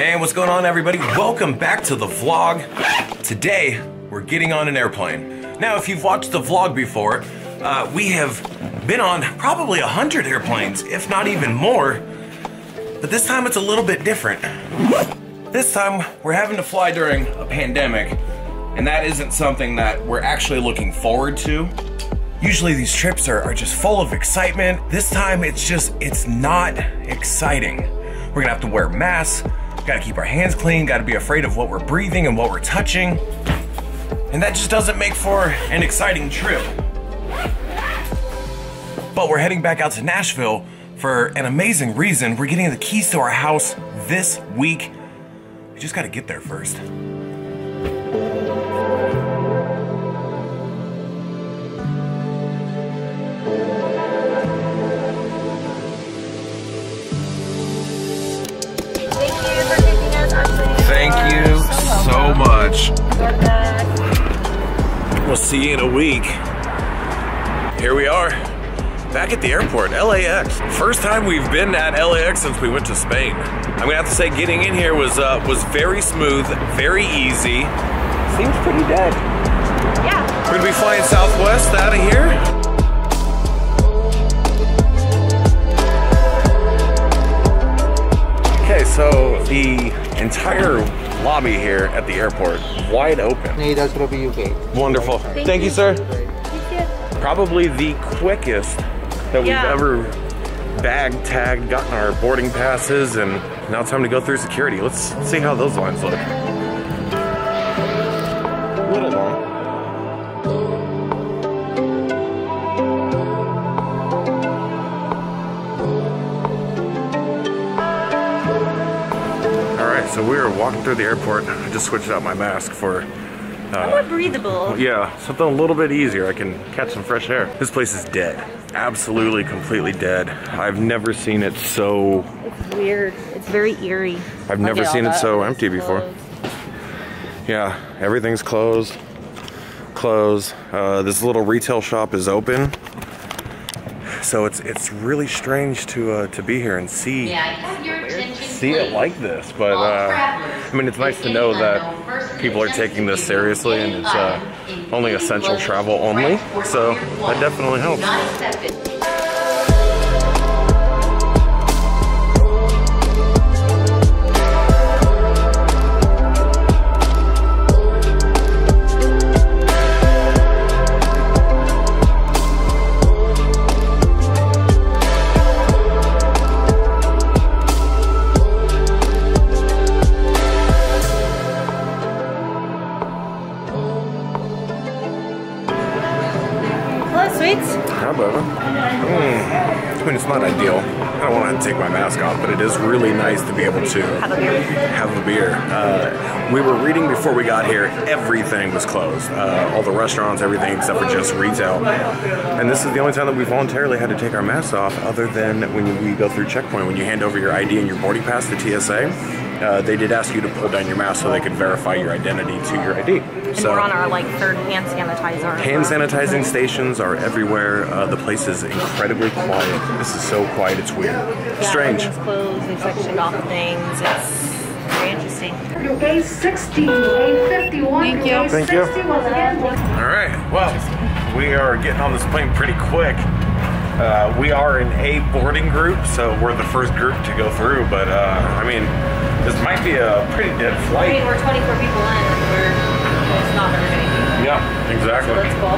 Hey, what's going on, everybody? Welcome back to the vlog. Today, we're getting on an airplane. Now, if you've watched the vlog before, we have been on probably 100 airplanes, if not even more. But this time it's a little bit different. This time, we're having to fly during a pandemic, and that isn't something that we're actually looking forward to. Usually these trips are just full of excitement. This time it's not exciting. We're gonna have to wear masks, gotta keep our hands clean, gotta be afraid of what we're breathing and what we're touching. And that just doesn't make for an exciting trip. But we're heading back out to Nashville for an amazing reason. We're getting the keys to our house this week. We just gotta get there first. Thank you so much. We'll see you in a week. Here we are, back at the airport, LAX. First time we've been at LAX since we went to Spain. I'm gonna have to say getting in here was very smooth, very easy. Seems pretty dead. Yeah. We're gonna be flying Southwest out of here. Okay, so the entire lobby here at the airport, wide open. Wonderful. Thank you, sir. Thank you. Probably the quickest that we've ever bagged, tagged, gotten our boarding passes, and now it's time to go through security. Let's see how those lines look. A little long. So we were walking through the airport. I just switched out my mask for more breathable. Yeah, something a little bit easier. I can catch some fresh air. This place is dead. Absolutely, completely dead. I've never seen it so... It's weird. It's very eerie. I've never seen it so empty before. Yeah, everything's closed. This little retail shop is open. So it's really strange to be here and see it like this, but I mean, it's nice to know that people are taking this seriously and it's only essential travel only, so that definitely helps. How about it? I mean, it's not ideal. I don't want to take my mask off, but it is really nice to be able to have a beer. We were reading before we got here, everything was closed. All the restaurants, everything except for just retail. And this is the only time that we voluntarily had to take our masks off, other than when we go through checkpoint. When you hand over your ID and your boarding pass to TSA, they did ask you to pull down your mask so they could verify your identity to your ID. And we're on our third hand sanitizer. Hand sanitizing stations are everywhere. The place is incredibly quiet. This is so quiet, it's weird. Yeah, strange. Everything's closed, they sectioned off things. It's very interesting. A60, A51. Thank you. All right, well, we are getting on this plane pretty quick. We are in A boarding group, so we're the first group to go through, but I mean, this might be a pretty dead flight. I mean, we're 24 people in, and it's not very many people. Yeah, exactly. So that's cool.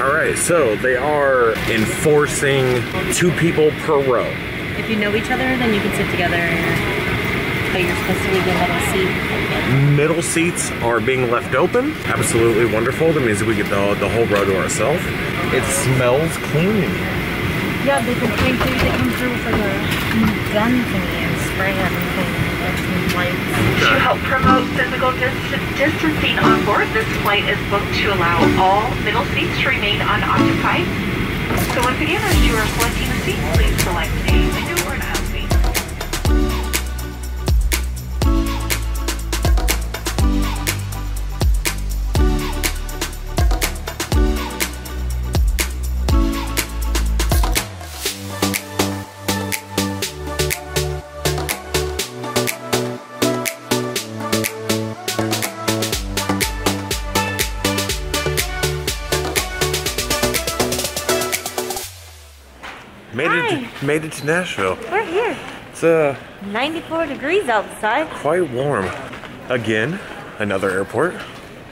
All right, so they are enforcing 2 people per row. If you know each other, then you can sit together, but you're supposed to leave the middle seat. Middle seats are being left open. Absolutely wonderful. That means that we get the whole row to ourselves. It smells clean. Yeah, they come through for the gun thingy and spray everything. To help promote physical distancing on board, this flight is booked to allow all middle seats to remain unoccupied. So once again, as you are selecting a seat, please select a window or an aisle seat. Made it to Nashville. We're here. It's 94 degrees outside. quite warm. Again, another airport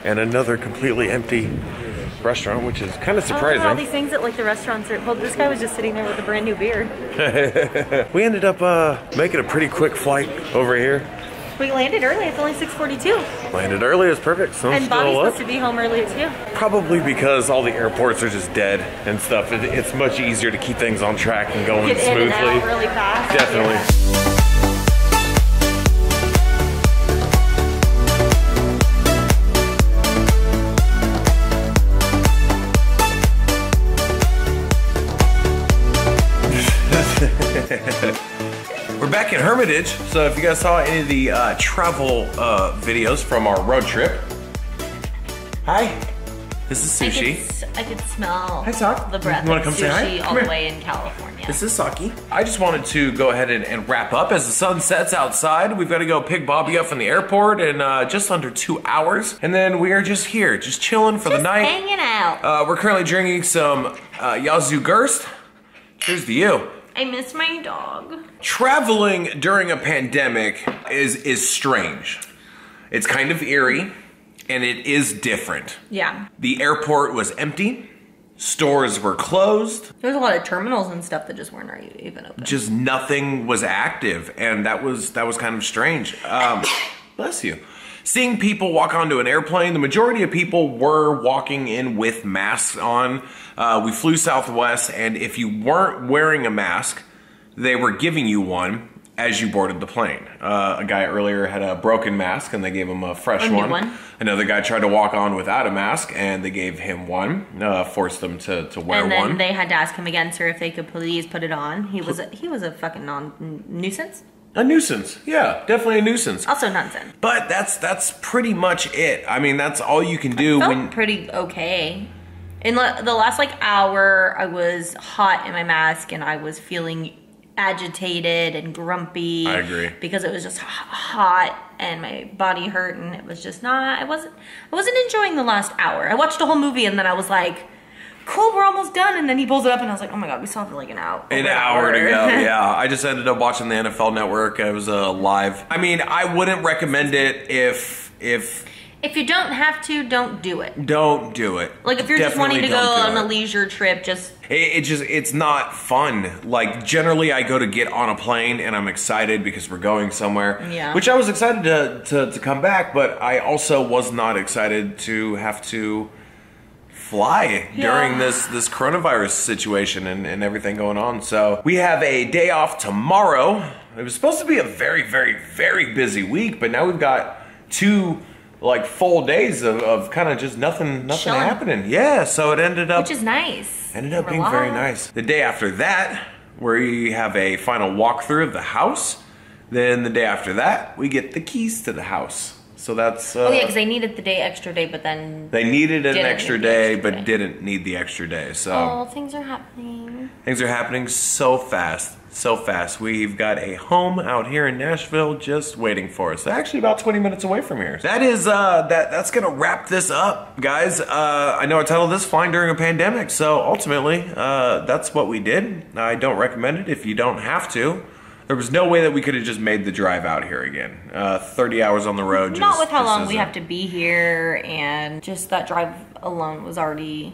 and another completely empty restaurant, which is kind of surprising. All these things that like the restaurants are. Well, this guy was just sitting there with a brand new beer. We ended up making a pretty quick flight over here. We landed early. It's only 6:42. Landed early is perfect. Sun's And Bobby's still up. supposed to be home earlier too. Probably because all the airports are just dead and stuff. It's much easier to keep things on track and going Get smoothly. in and out really fast. Definitely. Yeah. We're back in Hermitage, so if you guys saw any of the travel videos from our road trip. Hi, this is Sushi. I could smell Hi, Sock. the breath You wanna of come say hi? sushi Come all here. the way in California. This is Saki. I just wanted to go ahead and wrap up as the sun sets outside. We've got to go pick Bobby up from the airport in just under 2 hours. And then we are just here, just chilling for the night. Hanging out. We're currently drinking some Yazoo Gerst. Cheers to you. I miss my dog. Traveling during a pandemic is strange. It's kind of eerie, and it is different. Yeah. The airport was empty. Stores were closed. There's a lot of terminals and stuff that just weren't even open. Just nothing was active, and that was kind of strange. Bless you. Seeing people walk onto an airplane, the majority of people were walking in with masks on. We flew Southwest, and if you weren't wearing a mask, they were giving you one as you boarded the plane. A guy earlier had a broken mask, and they gave him a fresh new one. one. Another guy tried to walk on without a mask, and they gave him one, forced them to wear and then one. they had to ask him again, sir, if they could please put it on. He was a fucking nuisance. A nuisance, yeah, definitely a nuisance. Also nonsense. But that's pretty much it. I mean, that's all you can do Felt pretty okay. In the last like hour, I was hot in my mask and I was feeling agitated and grumpy. I agree. Because it was just hot and my body hurt and it was just not. I wasn't enjoying the last hour. I watched a whole movie and then I was like, cool, we're almost done. And then he pulls it up and I was like, oh my god, we still have like an hour. An hour to go, yeah. I just ended up watching the NFL Network. It was live. I mean, I wouldn't recommend it if you don't have to, don't do it. don't do it. Like if you're just wanting to go Definitely don't on do a it. leisure trip, just It's not fun. Like generally I go to get on a plane and I'm excited because we're going somewhere. Yeah. Which I was excited to come back, but I also was not excited to have to fly during this coronavirus situation and everything going on. So we have a day off tomorrow. It was supposed to be a very, very, very busy week, but now we've got 2 like full days of kind of just nothing Chilling. happening. Yeah, so it ended up which is nice. being very nice. The day after that, we have a final walkthrough of the house. Then the day after that, we get the keys to the house. So that's Oh yeah, because they needed the extra day, but then they needed an didn't extra need the day, extra but day. didn't need the extra day. So oh, things are happening. things are happening so fast, so fast. We've got a home out here in Nashville just waiting for us. Actually, about 20 minutes away from here. That is that's gonna wrap this up, guys. I know I titled this "Flying During a Pandemic," so ultimately, that's what we did. I don't recommend it if you don't have to. There was no way that we could have just made the drive out here again. 30 hours on the road. Not with how long we have to be here, and just that drive alone was already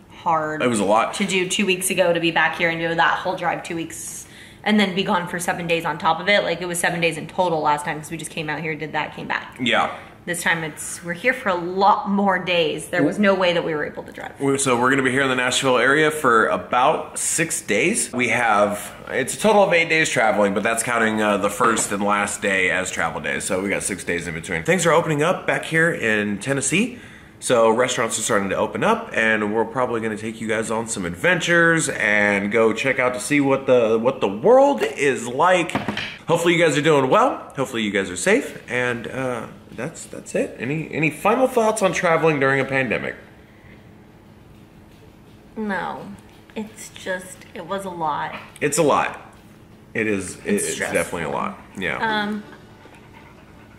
hard. It was a lot. To do 2 weeks ago, to be back here and do that whole drive 2 weeks, and then be gone for 7 days on top of it. Like it was 7 days in total last time because we just came out here, did that, came back. Yeah. This time we're here for a lot more days. There was no way that we were able to drive. So we're gonna be here in the Nashville area for about 6 days. It's a total of 8 days traveling, but that's counting the first and last day as travel days. So we got 6 days in between. Things are opening up back here in Tennessee. So restaurants are starting to open up, and we're probably gonna take you guys on some adventures and go check out to see what the world is like. Hopefully you guys are doing well. Hopefully you guys are safe, and that's it. Any final thoughts on traveling during a pandemic? No, it's just, it was a lot. It's a lot. It is. It's stressful. definitely a lot. Yeah.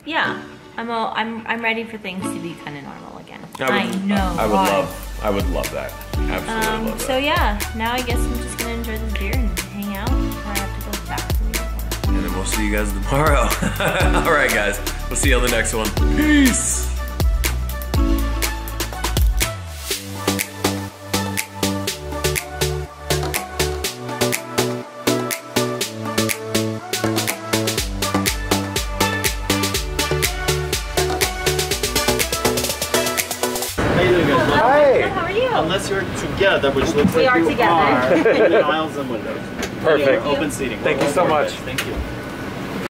Yeah, I'm ready for things to be kind of normal again. I would love that. Absolutely love that. So yeah, now I guess I'm just gonna enjoy this beer and hang out. I have to go back to the airport. And then we'll see you guys tomorrow. All right, guys. We'll see you on the next one. Peace. Hi. How are you? Unless you're together, which looks We like are you together. are, in aisles and windows. Perfect. Open seating. Thank you so much. Thank you.